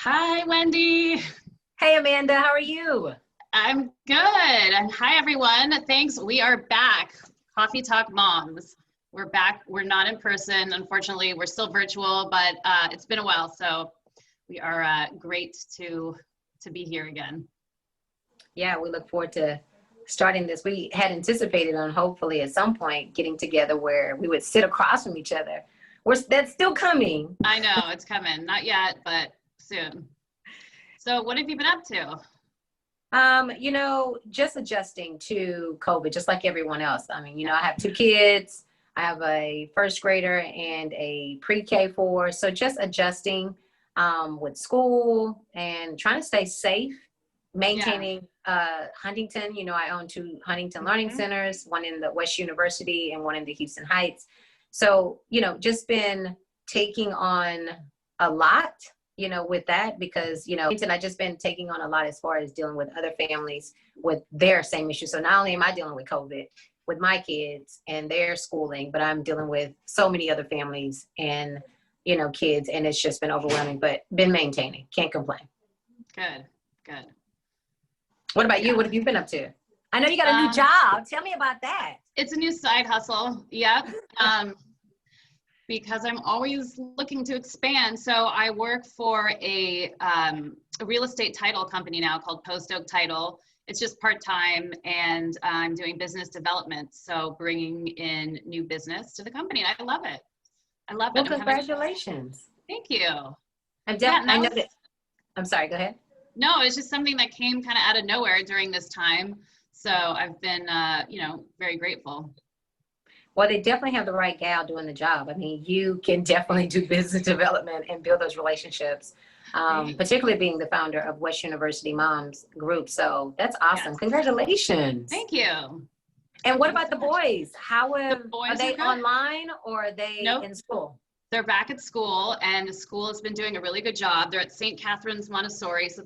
Hi, Wendy. Hey Amanda, how are you? I'm good. And hi, everyone. Thanks. We are back. Coffee Talk Moms. We're back. We're not in person. Unfortunately, we're still virtual, but it's been a while. So we are great to be here again. Yeah, we look forward to starting this. We had anticipated on hopefully at some point getting together where we would sit across from each other. That's still coming. I know it's coming. Not yet, but soon. So what have you been up to? Just adjusting to COVID, just like everyone else. I mean, I have two kids. I have a first grader and a pre-K 4. So just adjusting with school and trying to stay safe, maintaining Huntington. I own two Huntington Learning Centers, one in the West University and one in the Houston Heights. So, just been taking on a lot with that because, I just been taking on a lot as far as dealing with other families with their same issues. So not only am I dealing with COVID with my kids and their schooling, but I'm dealing with so many other families and, kids, and it's just been overwhelming, but been maintaining. Can't complain. Good, good. What about you? What have you been up to? I know you got a new job. Tell me about that. It's a new side hustle. Yep. Because I'm always looking to expand. So I work for a real estate title company now called Post Oak Title. It's just part-time, and I'm doing business development. So bringing in new business to the company. I love it. I love it. Well, congratulations. Thank you. I know that. I'm sorry, go ahead. No, it's just something that came kind of out of nowhere during this time. So I've been, very grateful. Well, they definitely have the right gal doing the job. I mean, you can definitely do business development and build those relationships, particularly being the founder of West University Moms Group. So that's awesome. Yes. Congratulations. Thank you. And what about the boys? Are they good. Online or are they in school? They're back at school, and the school has been doing a really good job. They're at St. Catherine's Montessori, so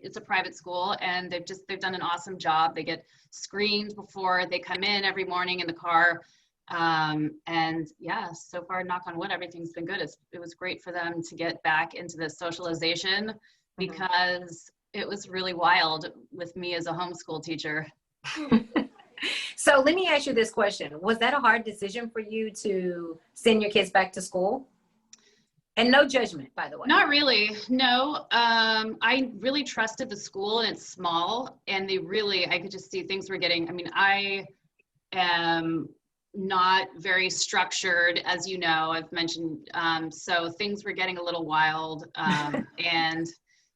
it's a private school, and they've done an awesome job. They get screened before they come in every morning in the car. And yeah, so far, knock on wood, everything's been good. It was great for them to get back into the socialization because it was really wild with me as a homeschool teacher. So let me ask you this question. Was that a hard decision for you to send your kids back to school? And no judgment, by the way. Not really, no. I really trusted the school, and it's small, and I could just see things were getting, I am not very structured, as you know, I've mentioned, so things were getting a little wild, and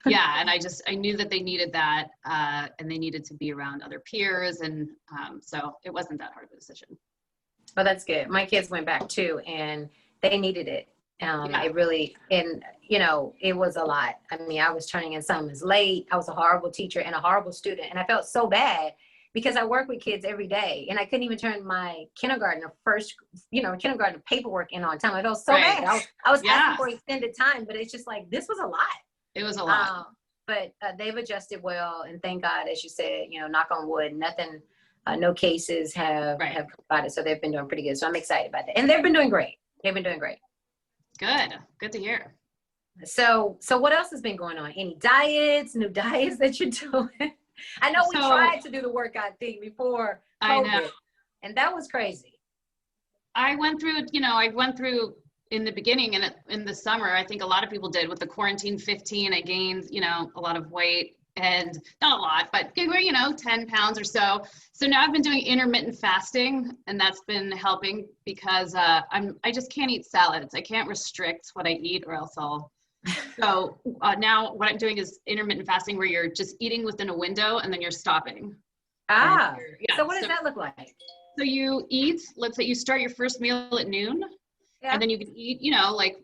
yeah, and I knew that they needed that, and they needed to be around other peers, and so it wasn't that hard of a decision. Well, that's good. My kids went back too, and they needed it. It really, and it was a lot. I was turning in assignments late. I was a horrible teacher and a horrible student, and I felt so bad because I work with kids every day, and I couldn't even turn my kindergarten paperwork in on time. I felt so bad. I was asking for extended time, but it's just like, this was a lot. It was a lot. But they've adjusted well, and thank God, as you said, knock on wood, nothing, no cases have come about it. So they've been doing pretty good. So I'm excited about that. And they've been doing great. Good to hear. So what else has been going on? Any new diets that you're doing? I know we tried to do the workout thing before COVID, I know. And that was crazy. I went through in the beginning and in the summer, I think a lot of people did with the quarantine 15, I gained, a lot of weight, and not a lot, but 10 pounds or so. So now I've been doing intermittent fasting, and that's been helping because I just can't eat salads. I can't restrict what I eat or else so now what I'm doing is intermittent fasting, where you're just eating within a window and then you're stopping. So what does that look like? So you eat, let's say you start your first meal at noon, and then you can eat, like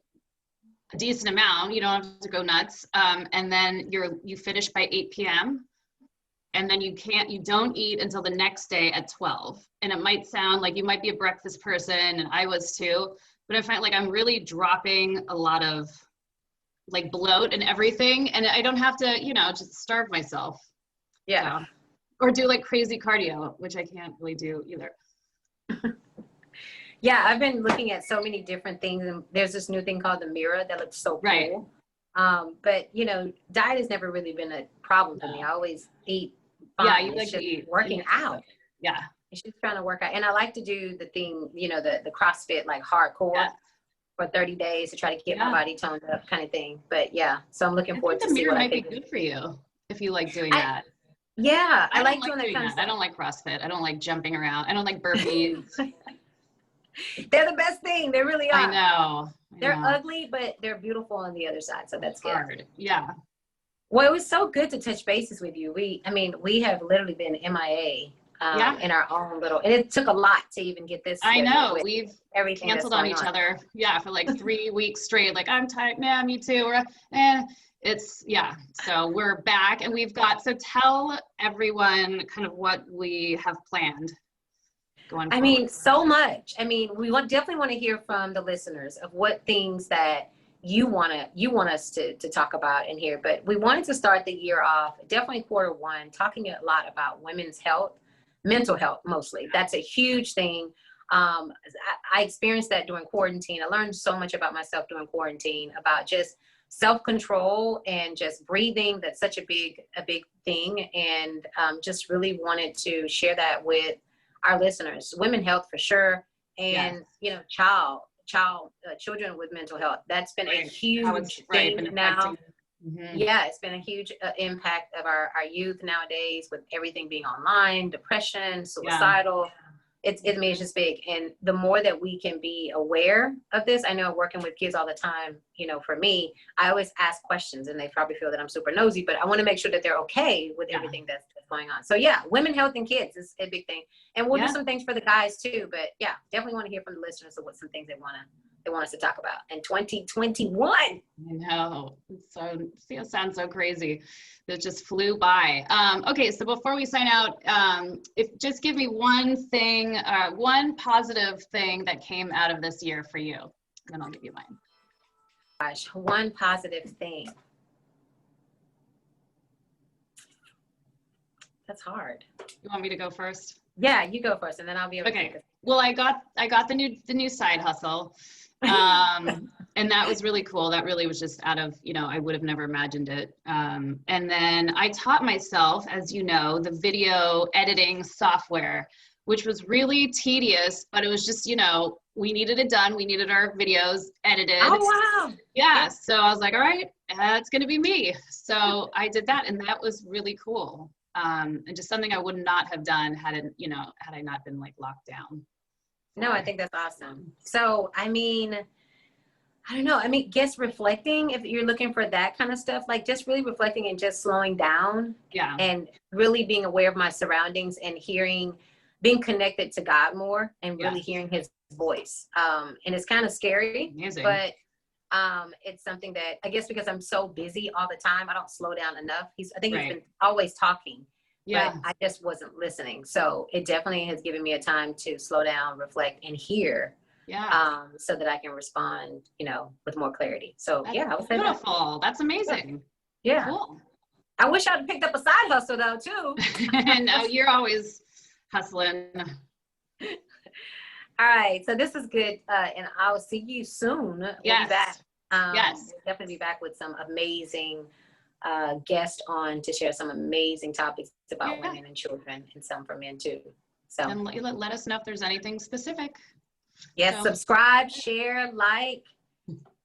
a decent amount. You don't have to go nuts. And then you finish by 8 p.m. And then you don't eat until the next day at 12. And it might sound like you might be a breakfast person, and I was too, but I find like I'm really dropping a lot of like bloat and everything. And I don't have to, just starve myself. Yeah. So, or do like crazy cardio, which I can't really do either. Yeah, I've been looking at so many different things, and there's this new thing called the Mirror that looks so cool. But you know, diet has never really been a problem for me. I always eat fine. Yeah, you It's like to just eat. working out. Yeah. It's just trying to work out. And I like to do the thing, you know, the CrossFit, like hardcore Yeah. for 30 days to try to get my Yeah. body toned up kind of thing. But yeah, so I'm looking I forward think to the see mirror what I might be can do. good for you if you like doing I, that. yeah, I I don't like like doing that doing kind of that. I stuff. don't like CrossFit. I don't like jumping around. I don't like burpees. They're the best thing. They really I are. know. They're ugly, but they're beautiful on the other side. So that's good. Hard. Yeah. Well, it was so good to touch bases with you. We have literally been MIA Yeah. in our own little, and it took a lot to even get this I scheduled know. with We've everything that's canceled on going each on. other. Yeah. For like 3 weeks straight. Like, I'm tired. Yeah, me too. And it's, yeah. So we're back and we've got, so tell everyone kind of what we have planned going forward. I mean, so much. I mean, definitely want to hear from the listeners of what things that you want us to talk about in here. But we wanted to start the year off, definitely Q1, talking a lot about women's health, mental health mostly. That's a huge thing. I experienced that during quarantine. I learned so much about myself during quarantine, about just self-control and just breathing. That's such a big thing. And just really wanted to share that with our listeners. Women health for sure. And, you know, children with mental health. That's been a huge thing now. Mm-hmm. Yeah, it's been a huge impact of our youth nowadays with everything being online, depression, suicidal. It's just big. And the more that we can be aware of this, I know working with kids all the time, you know, for me, I always ask questions and they probably feel that I'm super nosy, but I want to make sure that they're okay with everything that's going on. So yeah, women health and kids is a big thing. And we'll do some things for the guys too, but yeah, definitely want to hear from the listeners of what some things they want us to talk about in 2021. I know. So it sounds so crazy. It just flew by. Okay, so before we sign out, just give me one thing, one positive thing that came out of this year for you. Then I'll give you mine. Gosh, one positive thing. That's hard. You want me to go first? Yeah, you go first, and then I'll be able to. Okay. Well, I got the new side hustle. And that was really cool. That really was just out of, you know, I would have never imagined it. And then I taught myself, as you know, the video editing software, which was really tedious, but it was just, you know, we needed it done. We needed our videos edited. Oh, wow. Yeah. So I was like, all right, that's going to be me. So I did that, and that was really cool. And just something I would not have done had I not been like locked down. No, I think that's awesome. So, I mean, I don't know. I mean, guess reflecting, if you're looking for that kind of stuff, like just really reflecting and just slowing down. Yeah. And really being aware of my surroundings and being connected to God more and really hearing his voice. And it's kind of scary, but it's something that I guess because I'm so busy all the time, I don't slow down enough. I think he's been always talking. But I just wasn't listening. So it definitely has given me a time to slow down, reflect, and hear. So that I can respond, you know, with more clarity. So That's I would say beautiful. That's amazing. Yeah. Cool. I wish I'd picked up a side hustle though too. No, you're always hustling. All right. So this is good. And I'll see you soon. We'll be back. We'll definitely be back with some amazing guest on to share some amazing topics about women and children, and some for men too. So and let us know if there's anything specific. Yes, subscribe, share, like,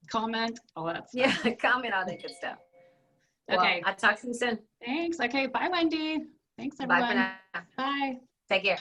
comment, all that stuff. Yeah, comment, all that good stuff. Okay. Well, I'll talk to you soon. Thanks. Okay. Bye, Wendy. Thanks, everyone. Bye for now. Bye. Take care.